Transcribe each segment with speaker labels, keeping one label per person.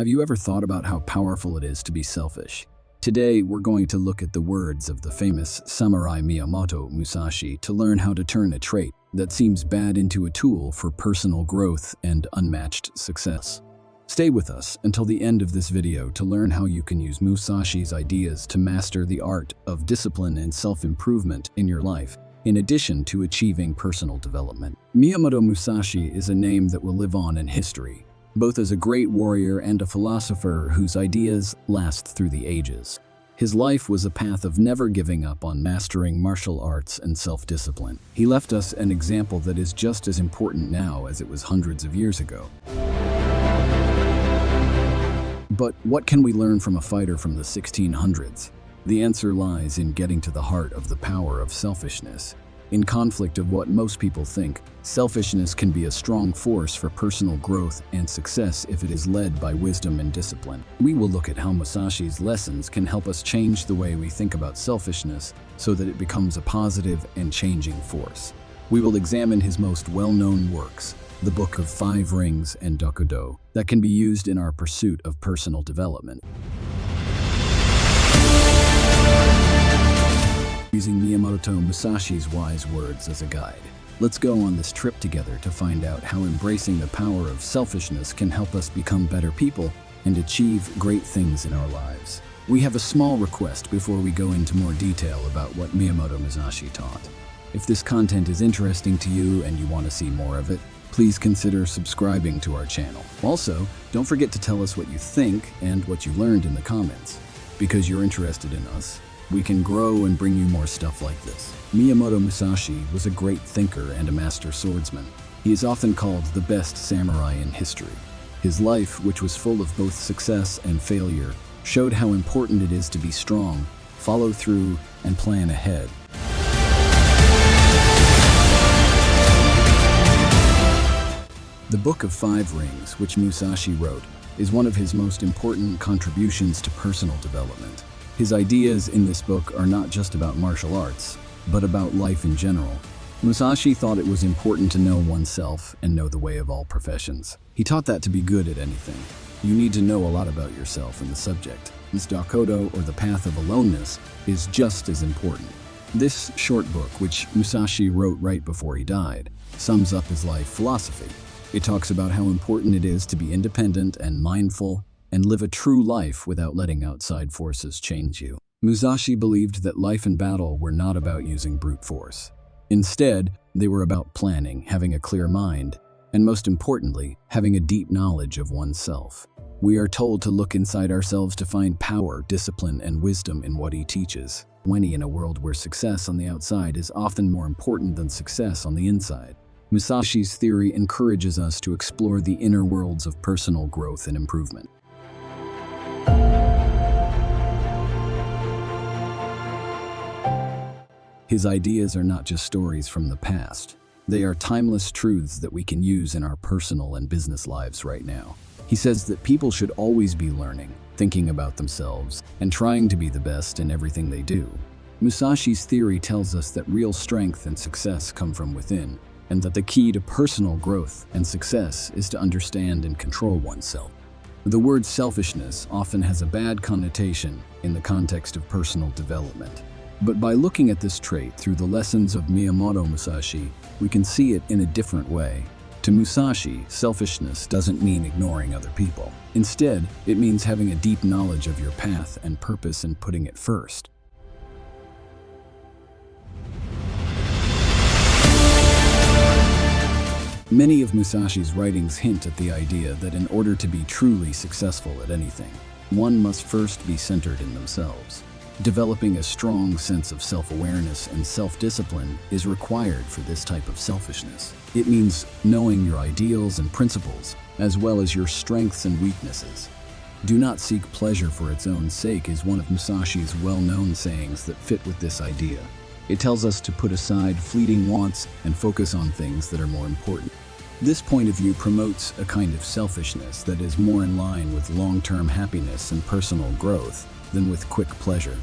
Speaker 1: Have you ever thought about how powerful it is to be selfish? Today, we're going to look at the words of the famous samurai Miyamoto Musashi to learn how to turn a trait that seems bad into a tool for personal growth and unmatched success. Stay with us until the end of this video to learn how you can use Musashi's ideas to master the art of discipline and self-improvement in your life, in addition to achieving personal development. Miyamoto Musashi is a name that will live on in history, both as a great warrior and a philosopher whose ideas last through the ages. His life was a path of never giving up on mastering martial arts and self-discipline. He left us an example that is just as important now as it was hundreds of years ago. But what can we learn from a fighter from the 1600s? The answer lies in getting to the heart of the power of selfishness. In conflict of what most people think, selfishness can be a strong force for personal growth and success if it is led by wisdom and discipline. We will look at how Musashi's lessons can help us change the way we think about selfishness so that it becomes a positive and changing force. We will examine his most well-known works, the Book of 5 Rings and Dokkodo, that can be used in our pursuit of personal development. Using Miyamoto Musashi's wise words as a guide. Let's go on this trip together to find out how embracing the power of selfishness can help us become better people and achieve great things in our lives. We have a small request before we go into more detail about what Miyamoto Musashi taught. If this content is interesting to you and you want to see more of it, please consider subscribing to our channel. Also, don't forget to tell us what you think and what you learned in the comments. Because you're interested in us, we can grow and bring you more stuff like this. Miyamoto Musashi was a great thinker and a master swordsman. He is often called the best samurai in history. His life, which was full of both success and failure, showed how important it is to be strong, follow through, and plan ahead. The Book of 5 Rings, which Musashi wrote, is one of his most important contributions to personal development. His ideas in this book are not just about martial arts, but about life in general. Musashi thought it was important to know oneself and know the way of all professions. He taught that to be good at anything, you need to know a lot about yourself and the subject. This Dokkodo, or the path of aloneness, is just as important. This short book, which Musashi wrote right before he died, sums up his life philosophy. It talks about how important it is to be independent and mindful, and live a true life without letting outside forces change you. Musashi believed that life and battle were not about using brute force. Instead, they were about planning, having a clear mind, and most importantly, having a deep knowledge of oneself. We are told to look inside ourselves to find power, discipline, and wisdom in what he teaches. In a world where success on the outside is often more important than success on the inside. Musashi's theory encourages us to explore the inner worlds of personal growth and improvement. His ideas are not just stories from the past. They are timeless truths that we can use in our personal and business lives right now. He says that people should always be learning, thinking about themselves, and trying to be the best in everything they do. Musashi's theory tells us that real strength and success come from within, and that the key to personal growth and success is to understand and control oneself. The word selfishness often has a bad connotation in the context of personal development. But by looking at this trait through the lessons of Miyamoto Musashi, we can see it in a different way. To Musashi, selfishness doesn't mean ignoring other people. Instead, it means having a deep knowledge of your path and purpose and putting it first. Many of Musashi's writings hint at the idea that in order to be truly successful at anything, one must first be centered in themselves. Developing a strong sense of self-awareness and self-discipline is required for this type of selfishness. It means knowing your ideals and principles, as well as your strengths and weaknesses. Do not seek pleasure for its own sake is one of Musashi's well-known sayings that fit with this idea. It tells us to put aside fleeting wants and focus on things that are more important. This point of view promotes a kind of selfishness that is more in line with long-term happiness and personal growth than with quick pleasure.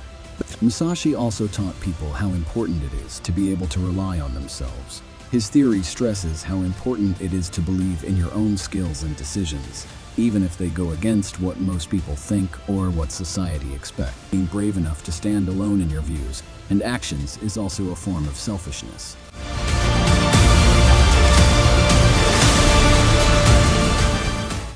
Speaker 1: Musashi also taught people how important it is to be able to rely on themselves. His theory stresses how important it is to believe in your own skills and decisions, even if they go against what most people think or what society expects. Being brave enough to stand alone in your views and actions is also a form of selfishness.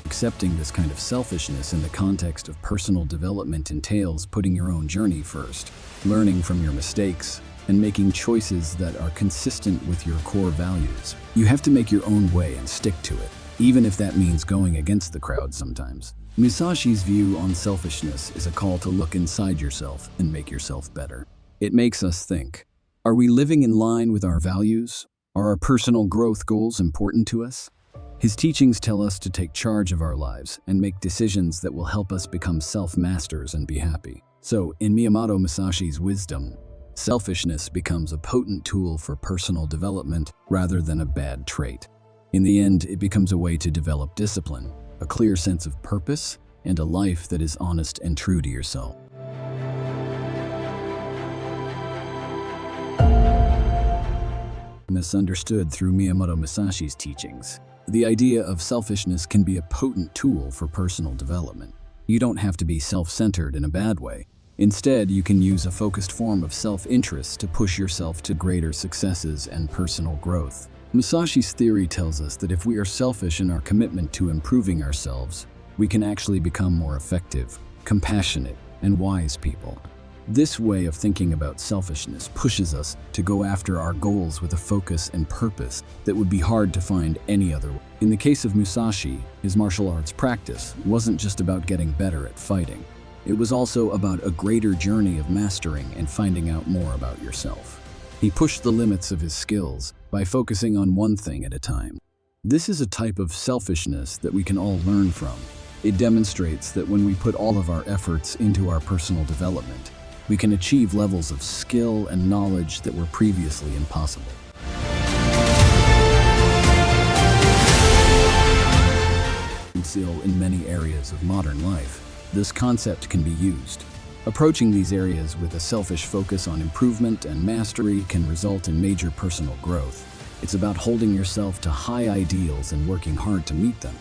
Speaker 1: Accepting this kind of selfishness in the context of personal development entails putting your own journey first, learning from your mistakes, and making choices that are consistent with your core values. You have to make your own way and stick to it, even if that means going against the crowd sometimes. Musashi's view on selfishness is a call to look inside yourself and make yourself better. It makes us think, are we living in line with our values? Are our personal growth goals important to us? His teachings tell us to take charge of our lives and make decisions that will help us become self-masters and be happy. So, in Miyamoto Musashi's wisdom, selfishness becomes a potent tool for personal development rather than a bad trait. In the end, it becomes a way to develop discipline, a clear sense of purpose, and a life that is honest and true to yourself. Misunderstood through Miyamoto Musashi's teachings, the idea of selfishness can be a potent tool for personal development. You don't have to be self-centered in a bad way. Instead, you can use a focused form of self-interest to push yourself to greater successes and personal growth. Musashi's theory tells us that if we are selfish in our commitment to improving ourselves, we can actually become more effective, compassionate, and wise people. This way of thinking about selfishness pushes us to go after our goals with a focus and purpose that would be hard to find any other way. In the case of Musashi, his martial arts practice wasn't just about getting better at fighting. It was also about a greater journey of mastering and finding out more about yourself. He pushed the limits of his skills by focusing on one thing at a time. This is a type of selfishness that we can all learn from. It demonstrates that when we put all of our efforts into our personal development, we can achieve levels of skill and knowledge that were previously impossible. Still, in many areas of modern life, this concept can be used. Approaching these areas with a selfish focus on improvement and mastery can result in major personal growth. It's about holding yourself to high ideals and working hard to meet them.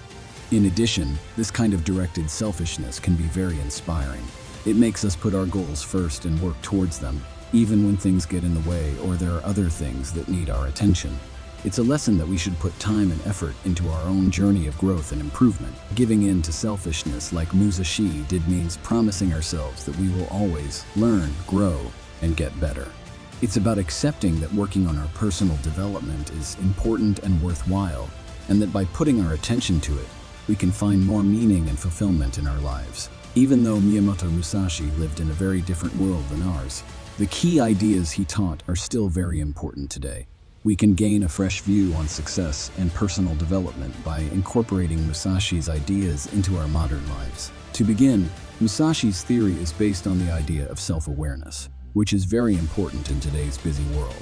Speaker 1: In addition, this kind of directed selfishness can be very inspiring. It makes us put our goals first and work towards them, even when things get in the way or there are other things that need our attention. It's a lesson that we should put time and effort into our own journey of growth and improvement. Giving in to selfishness like Musashi did means promising ourselves that we will always learn, grow, and get better. It's about accepting that working on our personal development is important and worthwhile, and that by putting our attention to it, we can find more meaning and fulfillment in our lives. Even though Miyamoto Musashi lived in a very different world than ours, the key ideas he taught are still very important today. We can gain a fresh view on success and personal development by incorporating Musashi's ideas into our modern lives. To begin, Musashi's theory is based on the idea of self-awareness, which is very important in today's busy world.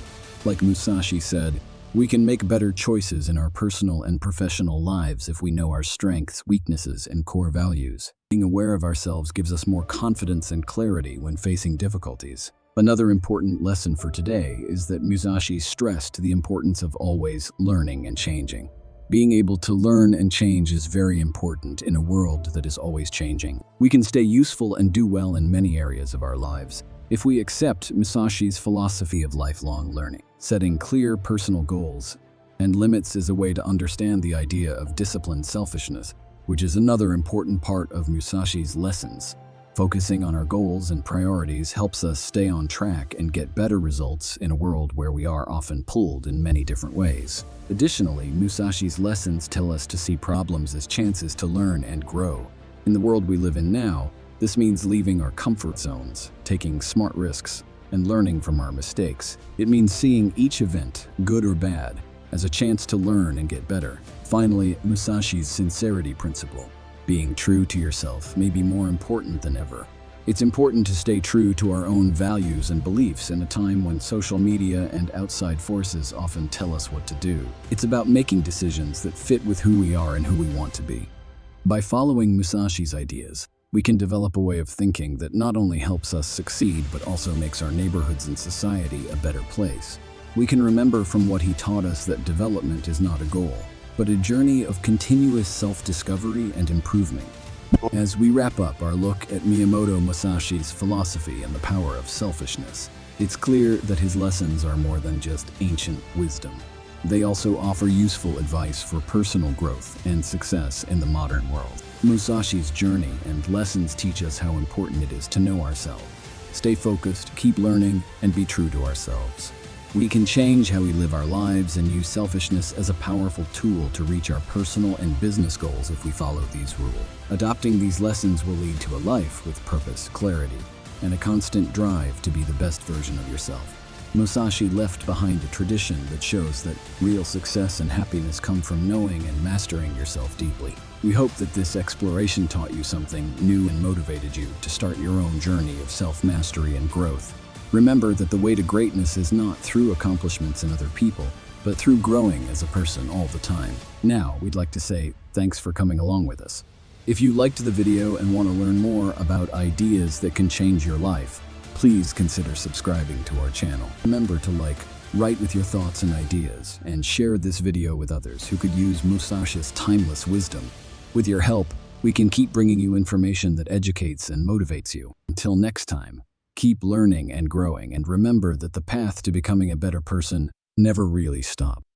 Speaker 1: Like Musashi said, we can make better choices in our personal and professional lives if we know our strengths, weaknesses, and core values. Being aware of ourselves gives us more confidence and clarity when facing difficulties. Another important lesson for today is that Musashi stressed the importance of always learning and changing. Being able to learn and change is very important in a world that is always changing. We can stay useful and do well in many areas of our lives if we accept Musashi's philosophy of lifelong learning. Setting clear personal goals and limits is a way to understand the idea of disciplined selfishness, which is another important part of Musashi's lessons. Focusing on our goals and priorities helps us stay on track and get better results in a world where we are often pulled in many different ways. Additionally, Musashi's lessons tell us to see problems as chances to learn and grow. In the world we live in now, this means leaving our comfort zones, taking smart risks, and learning from our mistakes. It means seeing each event, good or bad, as a chance to learn and get better. Finally, Musashi's sincerity principle. Being true to yourself may be more important than ever. It's important to stay true to our own values and beliefs in a time when social media and outside forces often tell us what to do. It's about making decisions that fit with who we are and who we want to be. By following Musashi's ideas, we can develop a way of thinking that not only helps us succeed but also makes our neighborhoods and society a better place. We can remember from what he taught us that development is not a goal, but a journey of continuous self-discovery and improvement. As we wrap up our look at Miyamoto Musashi's philosophy and the power of selfishness, it's clear that his lessons are more than just ancient wisdom. They also offer useful advice for personal growth and success in the modern world. Musashi's journey and lessons teach us how important it is to know ourselves. Stay focused, keep learning, and be true to ourselves. We can change how we live our lives and use selfishness as a powerful tool to reach our personal and business goals if we follow these rules. Adopting these lessons will lead to a life with purpose, clarity, and a constant drive to be the best version of yourself. Musashi left behind a tradition that shows that real success and happiness come from knowing and mastering yourself deeply. We hope that this exploration taught you something new and motivated you to start your own journey of self-mastery and growth. Remember that the way to greatness is not through accomplishments in other people, but through growing as a person all the time. Now, we'd like to say thanks for coming along with us. If you liked the video and want to learn more about ideas that can change your life, please consider subscribing to our channel. Remember to like, write with your thoughts and ideas, and share this video with others who could use Musashi's timeless wisdom. With your help, we can keep bringing you information that educates and motivates you. Until next time, keep learning and growing, and remember that the path to becoming a better person never really stops.